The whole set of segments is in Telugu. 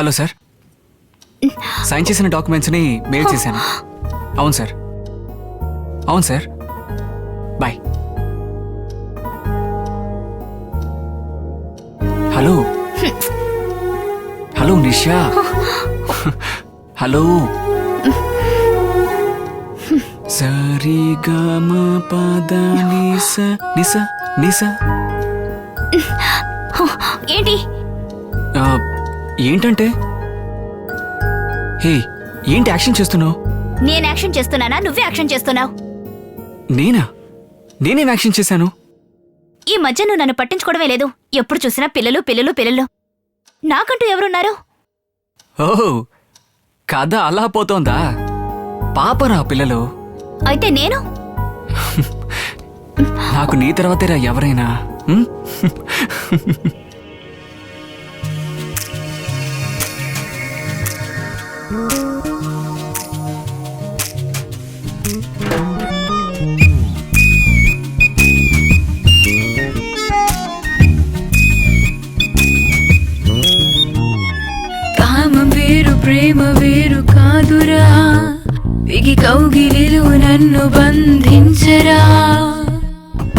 హలో సార్, సైన్ చేసిన డాక్యుమెంట్స్ని మెయిల్ చేశాను. అవును సార్, అవును సార్. బాయ్. హలో హలో నిషా. హలో. సరిగమ పద నిస నిస నిస. ఏంటి? ఏంటంటే హే, ఏంటి యాక్షన్ చేస్తున్నావు? నేను యాక్షన్ చేస్తున్నానా, నువ్వే యాక్షన్ చేస్తున్నావు? నేనా? నేనేం యాక్షన్ చేశాను? ఈ మధ్య నువ్వు నన్ను పట్టించుకోవడమే లేదు. ఎప్పుడు చూసినా పిల్లలు పిల్లలు పిల్లలు. నాకంటూ ఎవరున్నారు? ఓహో, కథ అలా పోతోందా? పాపరా పిల్లలు. అయితే నేను నాకు నీ తర్వాతేరా ఎవరైనా. కామం వేరు ప్రేమ వేరు కాదురా, బిగి కౌగిలిలో నన్ను బంధించరా.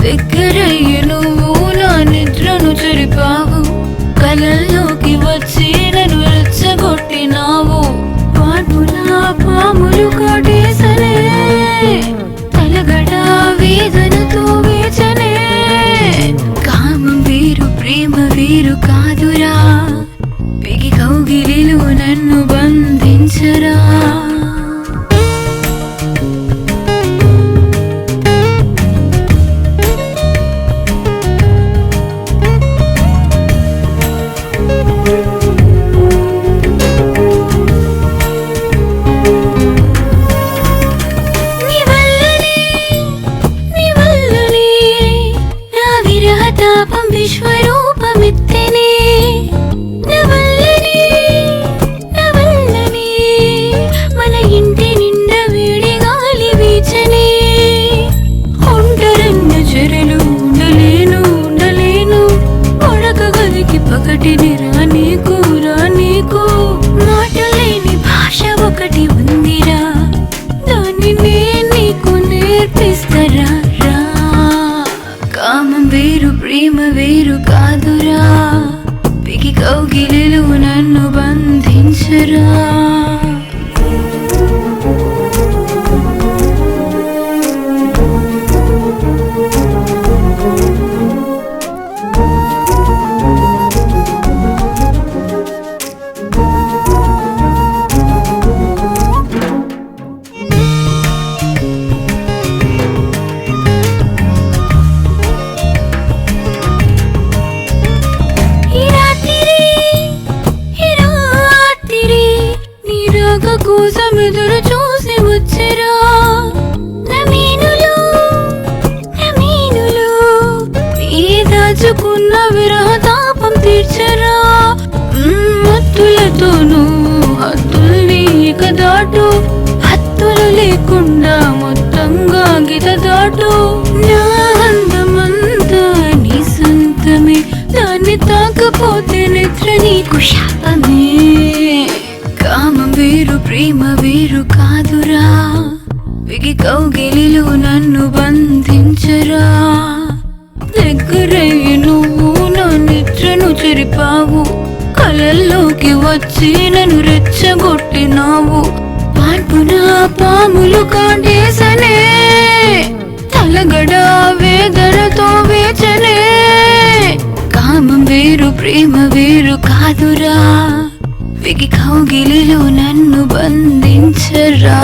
దగ్గరయ్యి నువ్వు నా నిద్రను చెరిపావు, కలల్లోకి వచ్చి నన్ను రెచ్చగొట్టినావు. పాటులా పాములు కాటేసనే, తలగడ వేదనతో వేచనే. కామం వేరు ప్రేమ వేరు కాదురా, బిగి కౌగిలిలో నన్ను బంధించరా. తాపం విశ్వరూపమిత్తెనే, నవల్లనే మన ఇంటి నిండా వేడి గాలి వీచనే. ఒంటరన్న చెరలు ఉండలేను, పడక గదికి పగటిని రానీకు. మాటలేని భాష ఒకటి ఉందిరా, దాన్ని నేను నీకు నేర్పిస్తరా. కామం వేరు ప్రేమ వేరు కాదురా, బిగి కౌగిలిలో నన్ను బంధించరా. కోసం ఎదురు చూసి వచ్చరా, నమీనులు దాచుకున్న విరహ తాపం తీర్చరా. హత్తులతోనూ హత్తుల్ని ఇక దాటు, హత్తులు లేకుండా మొత్తంగా గీత దాటు. నా అందమంతా నీ సొంతమే, దాన్ని తాకపోతే నిద్ర నీకు శాపమే. కామం వేరు ప్రేమ వేరు కాదురా, బిగి కౌగిలిలో నన్ను బంధించరా. దగ్గరయ్యి నువ్వు నా నిద్రను చెరిపావు, కలల్లోకి వచ్చి నన్ను రెచ్చగొట్టినావు. పాటున పాములు కాటేసనే, తలగడ వేదనతో వేచనే. కామం వేరు ప్రేమ వేరు కాదురా, బిగి కౌగిలిలో నన్ను బంధించరా.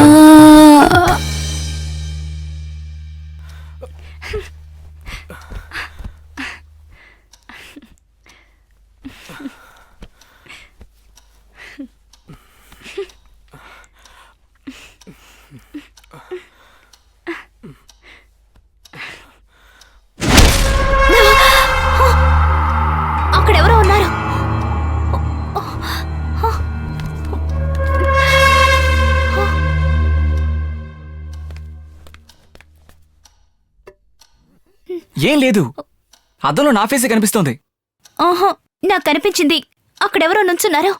అక్కడెవరో ఉన్నారు. ఏం లేదు, అద్దంలో నా ఫేసే కనిపిస్తోంది. ఆహా, నాకు కనిపించింది. అక్కడెవరో నుంచున్నారు.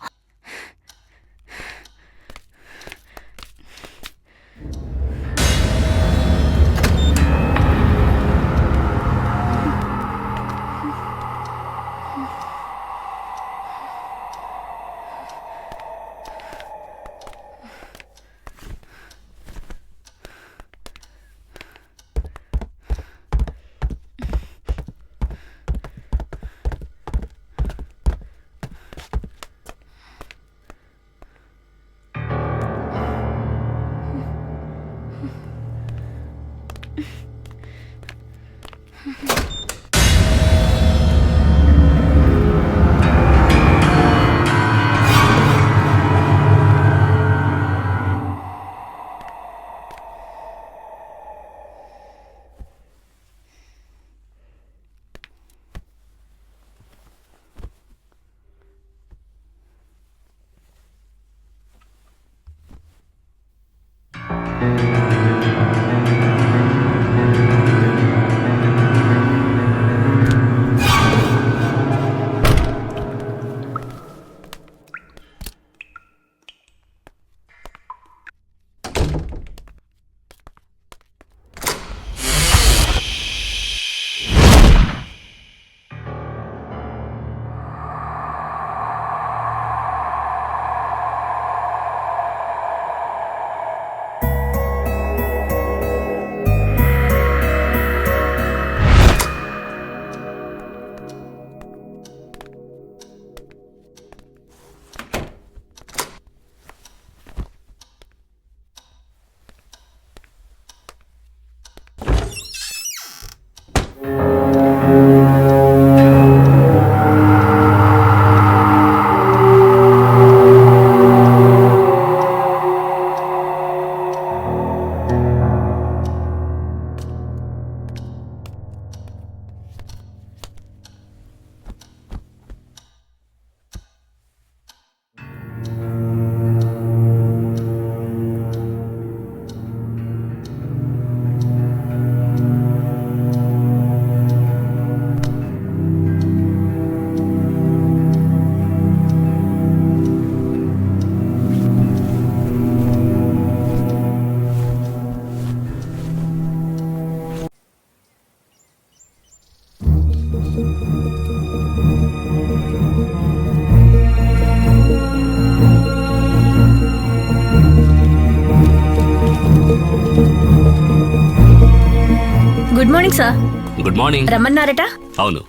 Morning sir. Good morning. రమ్మన్నారట? అవును,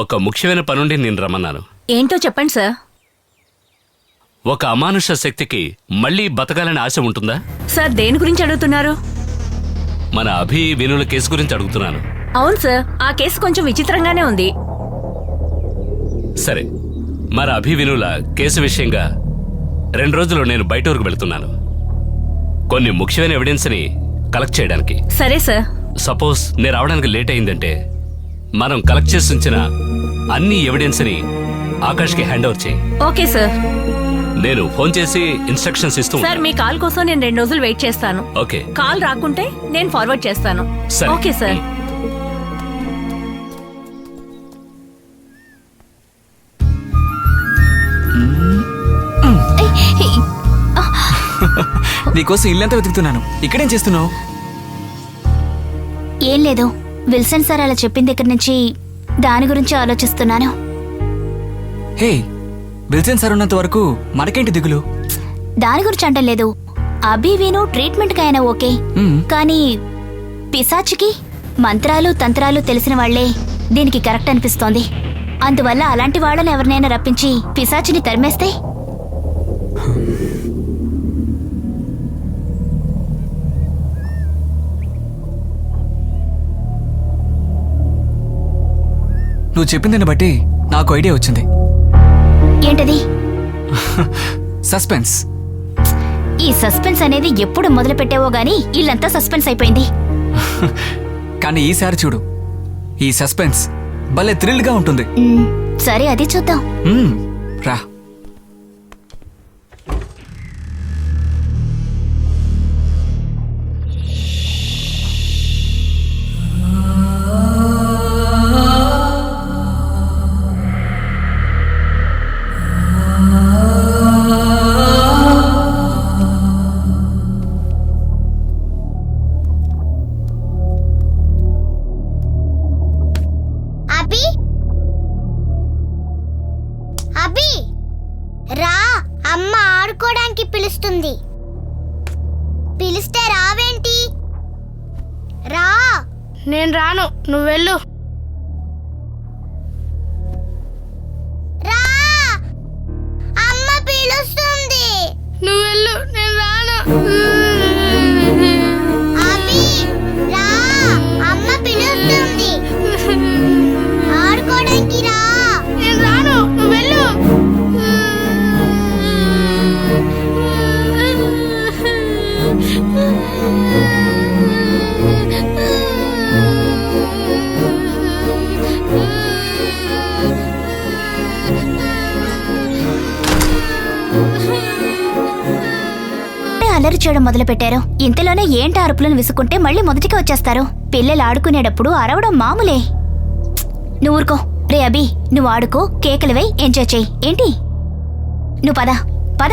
ఒక ముఖ్యమైన పనుండి నేను రమ్మన్నాను. ఏంటో చెప్పండి సార్. ఒక అమానుష శక్తికి మళ్ళీ బతకాలని ఆశ ఉంటుందా? సార్ దేని గురించి అడుగుతున్నారు? మన అభి వినుల కేసు గురించి అడుగుతున్నాను. అవును సార్, ఆ కేసు కొంచెం విచిత్రంగానే ఉంది. సరే, మన అభి వినుల కేసు విషయంగా 2 రోజులు నేను బయట ఊరికి వెళ్తున్నాను, కొన్ని ముఖ్యమైన ఎవిడెన్స్ని కలెక్ట్ చేయడానికి. సరే సార్. సపోజ్ నేను రావడానికి లేట్ అయిందంటే మనం కలెక్ట్ చేసి ఉంచిన అన్ని ఎవిడెన్స్ని ఆకాష్కి హ్యాండ్ ఓవర్ చేయి. Okay sir. నేను ఫోన్ చేసి ఇన్స్ట్రక్షన్స్ ఇస్తూ సార్ మీ కాల్ కోసం నేను 2 రోజులు వెయిట్ చేస్తాను. ఓకే. కాల్ రాకుంటే నేను ఫార్వర్డ్ చేస్తాను. సరే. Okay sir. నీకోసం ఇల్లంతా వెతుకుతున్నాను. ఇక్కడేం చేస్తున్నావు? ఏం లేదు, విల్సన్ సార్ అలా చెప్పిన దగ్గర నుంచి దాని గురించి ఆలోచిస్తున్నాను. హే, విల్సన్ సార్ ఉన్నంత వరకు మనకేంటి దిగులు? దాని గురించి అంటలేదు. అభి వీను ట్రీట్మెంట్ కైనా ఓకే, మ్మ్. కానీ పిశాచికి మంత్రాలు తంత్రాలు తెలిసిన వాళ్లే దీనికి కరెక్ట్ అనిపిస్తోంది. అందువల్ల అలాంటి వాళ్ళని ఎవరినైనా రప్పించి పిశాచిని తరిమేస్తే నువ్వు చెప్పిందని బట్టి నాకు ఐడియా వచ్చింది. ఏంటది? సస్పెన్స్. ఈ సస్పెన్స్ అనేది ఎప్పుడు మొదలు పెట్టావో గానీ ఇల్లంతా సస్పెన్స్ అయిపోయింది. కానీ ఈసారి చూడు, ఈ సస్పెన్స్ భలే థ్రిల్ గా ఉంటుంది. సరే, అది చూద్దాం. రా. రా, అమ్మ ఆడుకోవడానికి పిలుస్తుంది. పిలిస్తే రావేంటి? రా. నేను రాను, నువ్వు వెళ్ళు. రా, అమ్మ పిలుస్తుంది. నువ్వు వెళ్ళు, నేను రాను. అభి, రా, అమ్మ పిలుస్తుంది. ఆడుకోవడానికి రా. నేను రాను, నువ్వు వెళ్ళు. అల్లరి చేయడం మొదలు పెట్టారు. ఇంతలోనే ఏంటి అరుపులను విసుకుంటే మళ్ళీ మొదటికి వచ్చేస్తారు. పిల్లలు ఆడుకునేటప్పుడు అరవడం మామూలే. నువ్వు ఊరుకో. రే అభి, నువ్వు ఆడుకో, కేకలు వేయి, ఎంజాయ్ చెయ్యి. ఏంటి? నువ్వు పద పద.